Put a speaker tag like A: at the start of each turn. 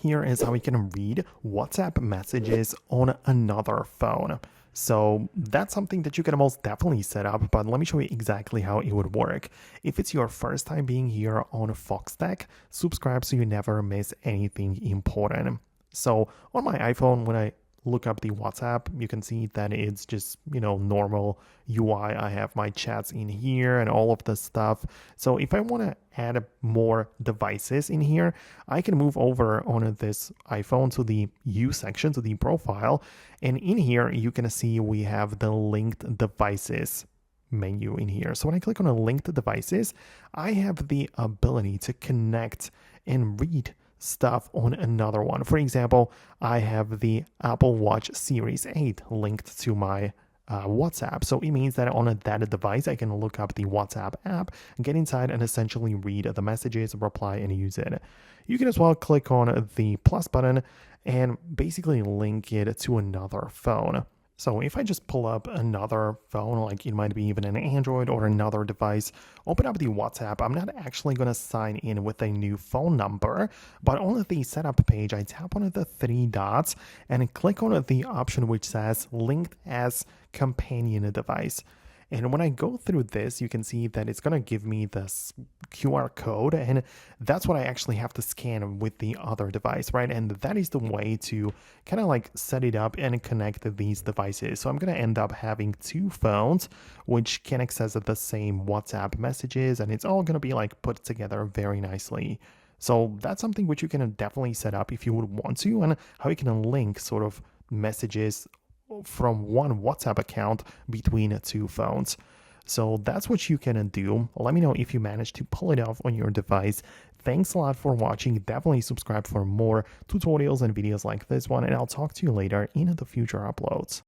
A: here is how we can read WhatsApp messages on another phone. So that's something that you can most definitely set up, but let me show you exactly how it would work. If it's your first time being here on Foxtecc, subscribe so you never miss anything important. So on my iPhone, when I look up the WhatsApp, you can see that it's just, normal UI. I have my chats in here and all of the stuff. So if I want to add more devices in here, I can move over on this iPhone to the U section, to the profile. And in here, you can see we have the linked devices menu in here. So when I click on a linked devices, I have the ability to connect and read stuff on another one. For example, I have the Apple Watch Series 8 linked to my WhatsApp. So it means that on that device, I can look up the WhatsApp app, get inside and essentially read the messages, reply, and use it. You can as well click on the plus button and basically link it to another phone. So if I just pull up another phone, like it might be even an Android or another device, open up the WhatsApp, I'm not actually going to sign in with a new phone number, but on the setup page, I tap on the three dots and click on the option which says linked as companion device. And when I go through this, you can see that it's going to give me this QR code, and that's what I actually have to scan with the other device, right? And that is the way to kind of like set it up and connect these devices. So I'm going to end up having two phones, which can access the same WhatsApp messages, and it's all going to be like put together very nicely. So that's something which you can definitely set up if you would want to, and how you can link sort of messages from one WhatsApp account between two phones. So that's what you can do. Let me know if you manage to pull it off on your device. Thanks a lot for watching. Definitely subscribe for more tutorials and videos like this one, and I'll talk to you later in the future uploads.